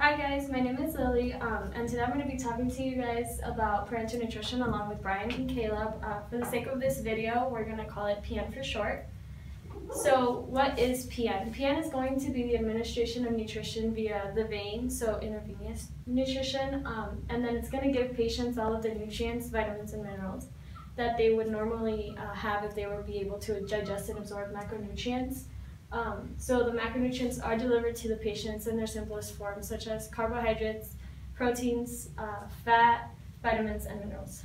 Hi guys, my name is Lily, and today I'm going to be talking to you guys about parental nutrition along with Brian and Caleb. For the sake of this video, we're going to call it PN for short. So what is PN? PN is going to be the administration of nutrition via the vein, so intravenous nutrition, and then it's going to give patients all of the nutrients, vitamins, and minerals that they would normally have if they would be able to digest and absorb macronutrients. So the macronutrients are delivered to the patients in their simplest forms, such as carbohydrates, proteins, fat, vitamins, and minerals.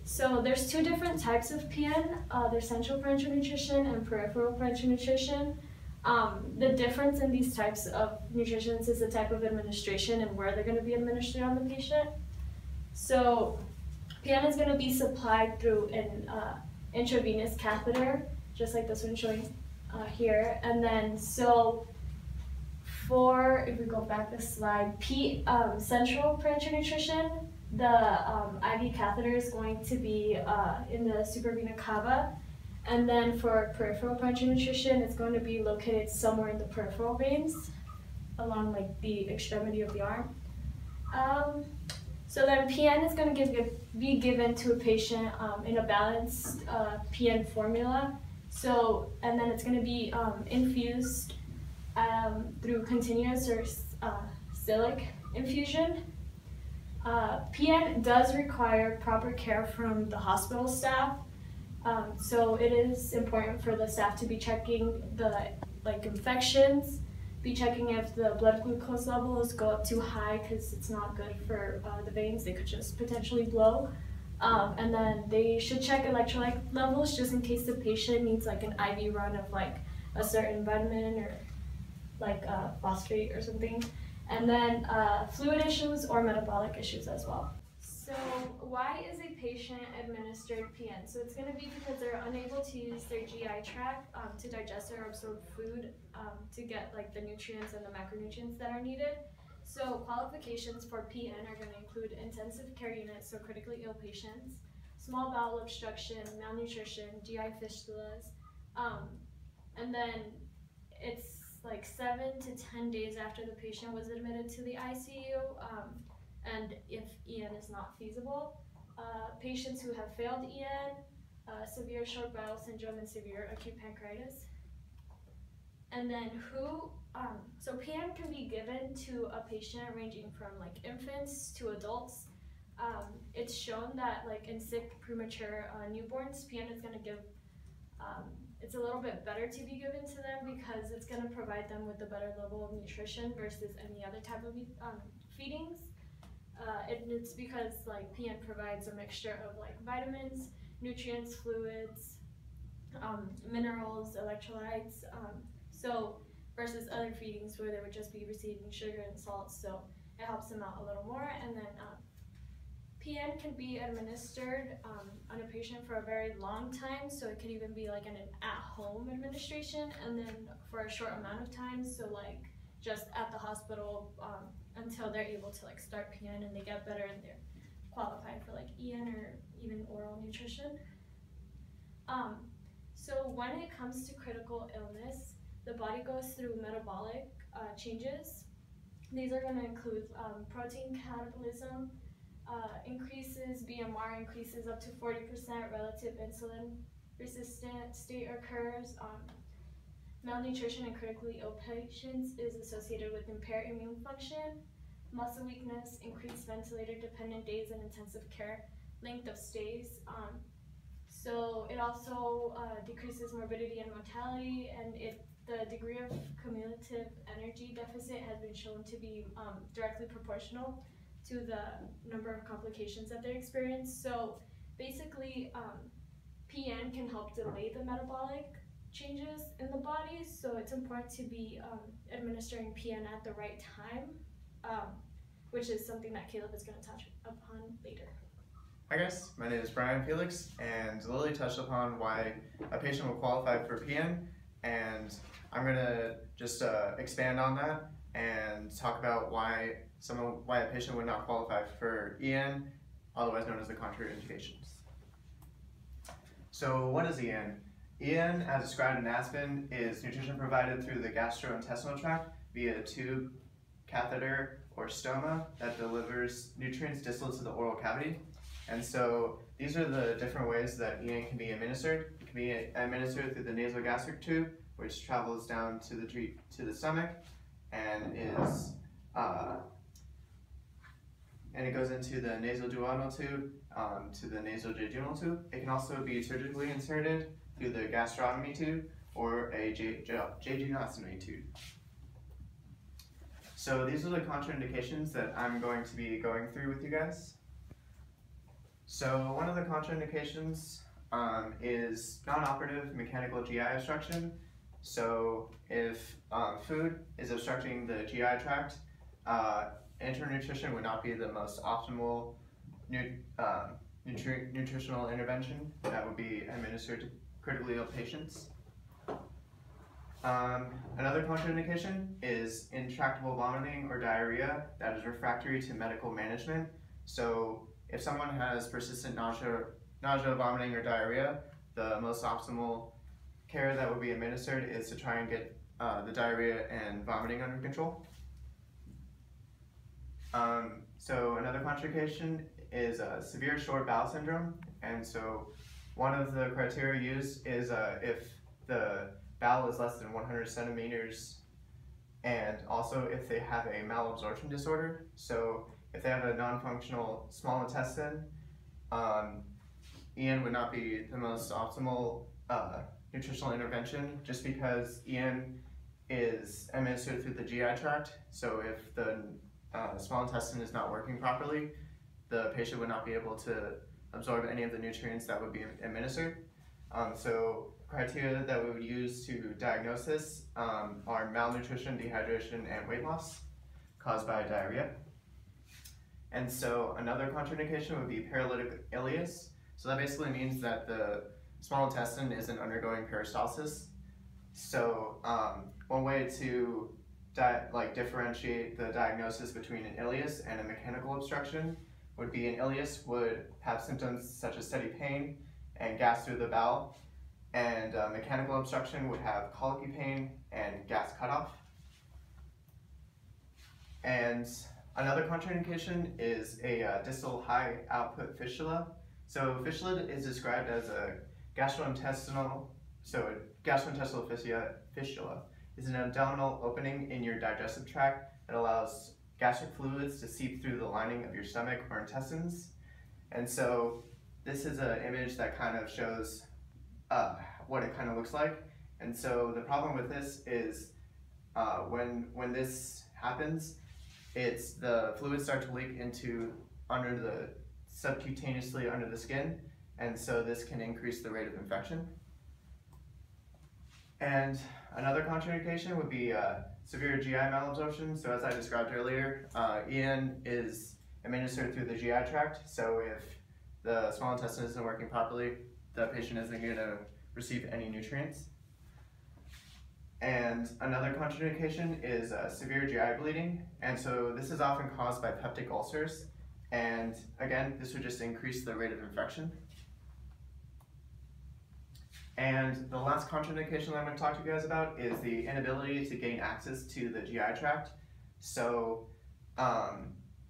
So there's two different types of PN. There's central parenteral nutrition and peripheral parenteral nutrition. The difference in these types of nutrition is the type of administration and where they're going to be administered on the patient. So PN is going to be supplied through an intravenous catheter, just like this one showing here. And then so for, if we go back the slide, central parenteral nutrition, the IV catheter is going to be in the supravena cava, and then for peripheral parenteral nutrition, it's going to be located somewhere in the peripheral veins, along like the extremity of the arm. So then PN is going to be given to a patient in a balanced PN formula. So, and then it's going to be infused through continuous or cyclic infusion. PN does require proper care from the hospital staff, so it is important for the staff to be checking the infections, be checking if the blood glucose levels go up too high because it's not good for the veins. They could just potentially blow. And then they should check electrolyte levels just in case the patient needs like an IV run of like a certain vitamin or like phosphate or something. And then fluid issues or metabolic issues as well. So why is a patient administered PN? So it's going to be because they're unable to use their GI tract to digest or absorb food to get like the nutrients and the macronutrients that are needed. So qualifications for PN are going to include intensive care units, so critically ill patients, small bowel obstruction, malnutrition, GI fistulas, and then it's like 7 to 10 days after the patient was admitted to the ICU, and if EN is not feasible. Patients who have failed EN, severe short bowel syndrome, and severe acute pancreatitis. And then so PN can be given to a patient ranging from like infants to adults. It's shown that like in sick premature newborns, PN is going to give, it's a little bit better to be given to them because it's going to provide them with a better level of nutrition versus any other type of feedings. It's because like PN provides a mixture of like vitamins, nutrients, fluids, minerals, electrolytes, so versus other feedings where they would just be receiving sugar and salt, so it helps them out a little more. And then PN can be administered on a patient for a very long time, so it could even be like an at-home administration, and then for a short amount of time, so like just at the hospital until they're able to like start PN and they get better and they're qualified for like EN or even oral nutrition. So when it comes to critical illness, the body goes through metabolic changes. These are going to include protein catabolism, increases, BMR increases up to 40%, relative insulin resistant state occurs. Malnutrition in critically ill patients is associated with impaired immune function, muscle weakness, increased ventilator dependent days in intensive care, length of stays. So it also decreases morbidity and mortality, and the degree of cumulative energy deficit has been shown to be directly proportional to the number of complications that they experience. So basically, PN can help delay the metabolic changes in the body, so it's important to be administering PN at the right time, which is something that Caleb is going to touch upon later. Hi guys, my name is Brian Felix, and Lily touched upon why a patient will qualify for PN, and I'm going to just expand on that and talk about why a patient would not qualify for EN, otherwise known as the contraindications. So what is EN? EN, as described in Aspen, is nutrition provided through the gastrointestinal tract via a tube catheter or stoma that delivers nutrients distal to the oral cavity. And so these are the different ways that EN can be administered. It can be administered through the nasogastric tube, which travels down to the stomach and it goes into the nasoduodenal tube to the nasojejunal tube. It can also be surgically inserted through the gastrotomy tube or a jejunostomy tube. So these are the contraindications that I'm going to be going through with you guys. So one of the contraindications is non-operative mechanical GI obstruction. So if food is obstructing the GI tract, enteral nutrition would not be the most optimal nutritional intervention that would be administered to critically ill patients. Another contraindication is intractable vomiting or diarrhea that is refractory to medical management. So if someone has persistent nausea, vomiting, or diarrhea, the most optimal care that would be administered is to try and get the diarrhea and vomiting under control. So another contraindication is severe short bowel syndrome, and so one of the criteria used is if the bowel is less than 100 centimeters, and also if they have a malabsorption disorder. So if they have a non-functional small intestine, EN would not be the most optimal nutritional intervention, just because EN is administered through the GI tract. So if the small intestine is not working properly, the patient would not be able to absorb any of the nutrients that would be administered. So criteria that we would use to diagnose this are malnutrition, dehydration, and weight loss caused by diarrhea. And so another contraindication would be paralytic ileus. So that basically means that the small intestine isn't undergoing peristalsis. So one way to differentiate the diagnosis between an ileus and a mechanical obstruction would be an ileus would have symptoms such as steady pain and gas through the bowel, and mechanical obstruction would have colicky pain and gas cutoff. And another contraindication is a distal high output fistula. So fistula is described as a gastrointestinal fistula is an abdominal opening in your digestive tract that allows gastric fluids to seep through the lining of your stomach or intestines. And so this is an image that kind of shows what it kind of looks like. And so the problem with this is when this happens, the fluids start to leak subcutaneously under the skin, and so this can increase the rate of infection. And another contraindication would be severe GI malabsorption. So as I described earlier, EN is administered through the GI tract. So if the small intestine isn't working properly, the patient isn't going to receive any nutrients. And another contraindication is severe GI bleeding. And so this is often caused by peptic ulcers. And again, this would just increase the rate of infection. And the last contraindication that I'm going to talk to you guys about is the inability to gain access to the GI tract. So,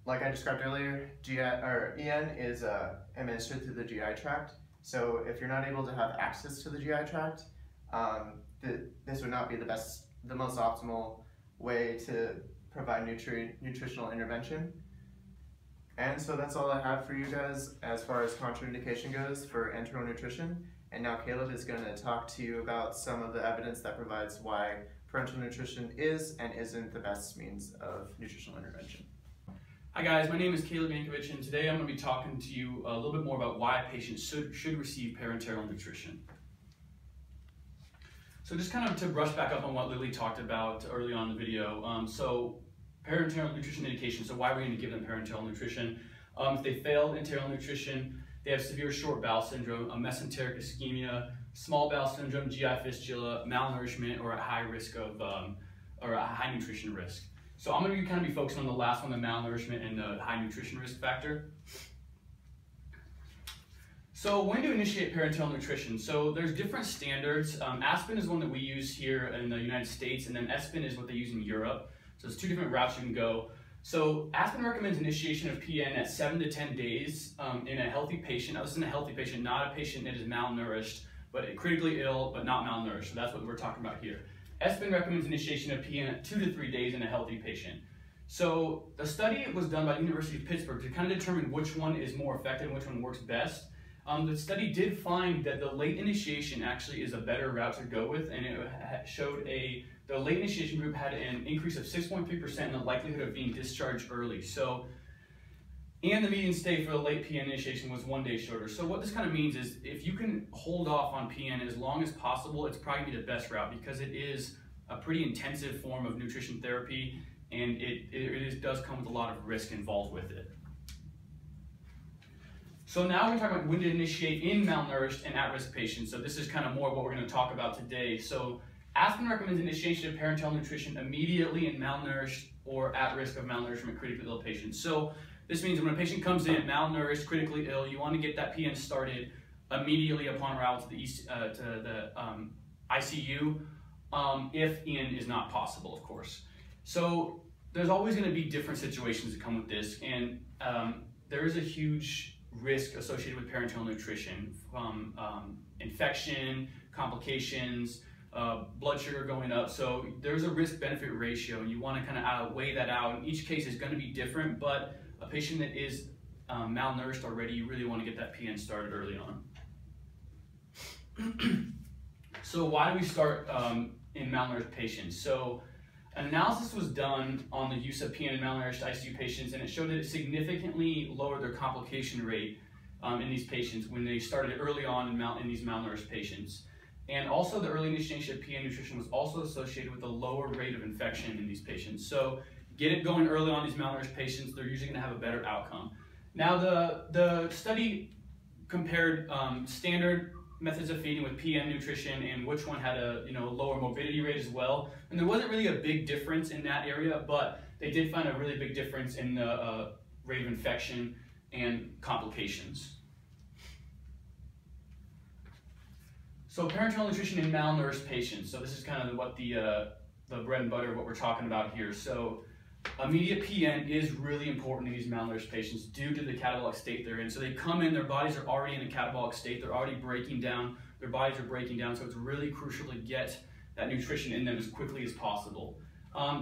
like I described earlier, EN is administered through the GI tract. So if you're not able to have access to the GI tract, this would not be the most optimal way to provide nutritional intervention. And so that's all I have for you guys as far as contraindication goes for enteral nutrition. And now Caleb is going to talk to you about some of the evidence that provides why parenteral nutrition is and isn't the best means of nutritional intervention. Hi guys, my name is Caleb Yankovic, and today I'm going to be talking to you a little bit more about why patients should receive parenteral nutrition. So just kind of to brush back up on what Lily talked about early on in the video. So parenteral nutrition indication, so why are we going to give them parenteral nutrition? If they failed enteral nutrition, they have severe short bowel syndrome, a mesenteric ischemia, small bowel syndrome, GI fistula, malnourishment, or a high risk of, or a high nutrition risk. So I'm going to kind of be focusing on the last one, the malnourishment and the high nutrition risk factor. So when to initiate parenteral nutrition? So there's different standards. Aspen is one that we use here in the United States, and then ESPN is what they use in Europe. So there's 2 different routes you can go. So Aspen recommends initiation of PN at 7 to 10 days in a healthy patient. Now this is in a healthy patient, not a patient that is malnourished, but critically ill, but not malnourished. So that's what we're talking about here. Espen recommends initiation of PN at 2 to 3 days in a healthy patient. So the study was done by the University of Pittsburgh to kind of determine which one is more effective and which one works best. The study did find that the late initiation actually is a better route to go with, and it showed the late initiation group had an increase of 6.3% in the likelihood of being discharged early. So, and the median stay for the late PN initiation was 1 day shorter. So what this kind of means is if you can hold off on PN as long as possible, it's probably the best route because it is a pretty intensive form of nutrition therapy, and it does come with a lot of risk involved with it. So now we're talking about when to initiate in malnourished and at-risk patients. So this is kind of more what we're going to talk about today. So Aspen recommends initiation of parenteral nutrition immediately in malnourished or at risk of malnourishment critically ill patients. So this means when a patient comes in malnourished, critically ill, you want to get that PN started immediately upon arrival to the ICU, if in is not possible, of course. So there's always going to be different situations that come with this, and there is a huge risk associated with parenteral nutrition from infection, complications, blood sugar going up. So there's a risk-benefit ratio, and you want to kind of weigh that out. And each case is going to be different, but a patient that is malnourished already, you really want to get that PN started early on. So why do we start in malnourished patients? So an analysis was done on the use of PN in malnourished ICU patients, and it showed that it significantly lowered their complication rate in these patients when they started early on in these malnourished patients. And also the early initiation of PN nutrition was also associated with a lower rate of infection in these patients. So get it going early on these malnourished patients, they're usually going to have a better outcome. Now the study compared standard methods of feeding with PN nutrition and which one had a lower morbidity rate as well. And there wasn't really a big difference in that area, but they did find a really big difference in the rate of infection and complications. So parenteral nutrition in malnourished patients. So this is kind of what the bread and butter of what we're talking about here. So immediate PN is really important in these malnourished patients due to the catabolic state they're in. So they come in, their bodies are already in a catabolic state, they're already breaking down, their bodies are breaking down, so it's really crucial to get that nutrition in them as quickly as possible.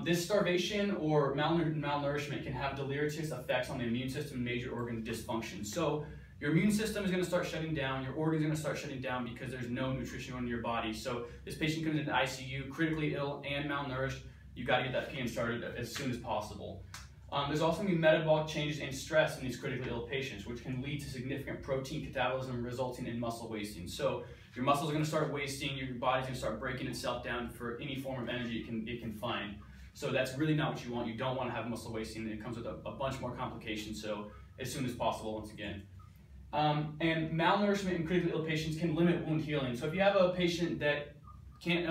This starvation or malnourishment can have deleterious effects on the immune system and major organ dysfunction. So your immune system is going to start shutting down, your organs are going to start shutting down because there's no nutrition in your body. So this patient comes into the ICU, critically ill and malnourished, you got to get that PN started as soon as possible. There's also going to be metabolic changes and stress in these critically ill patients, which can lead to significant protein catabolism resulting in muscle wasting. So your muscles are going to start wasting, your body's going to start breaking itself down for any form of energy it can find. So that's really not what you want. You don't want to have muscle wasting. It comes with a bunch more complications, so as soon as possible, once again. And malnourishment in critically ill patients can limit wound healing. So if you have a patient that can't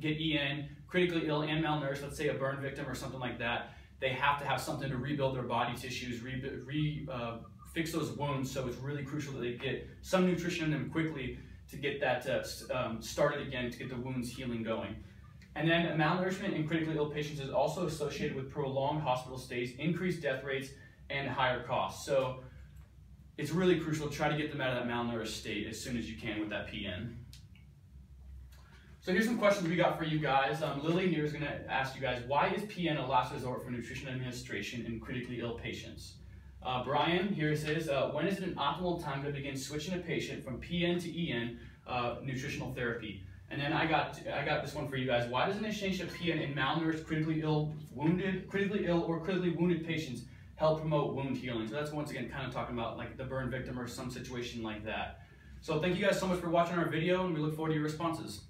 get EN, critically ill and malnourished, let's say a burn victim or something like that, they have to have something to rebuild their body tissues, fix those wounds, so it's really crucial that they get some nutrition in them quickly to get that started again, to get the wounds healing going. And then malnourishment in critically ill patients is also associated with prolonged hospital stays, increased death rates, and higher costs. So it's really crucial to try to get them out of that malnourished state as soon as you can with that PN. So here's some questions we got for you guys. Lily here is going to ask you guys, why is PN a last resort for nutrition administration in critically ill patients? Brian, here says, when is it an optimal time to begin switching a patient from PN to EN nutritional therapy? And then I got this one for you guys. Why does initiation of PN in malnourished, critically ill, or critically wounded patients help promote wound healing? So that's once again kind of talking about like the burn victim or some situation like that. So thank you guys so much for watching our video, and we look forward to your responses.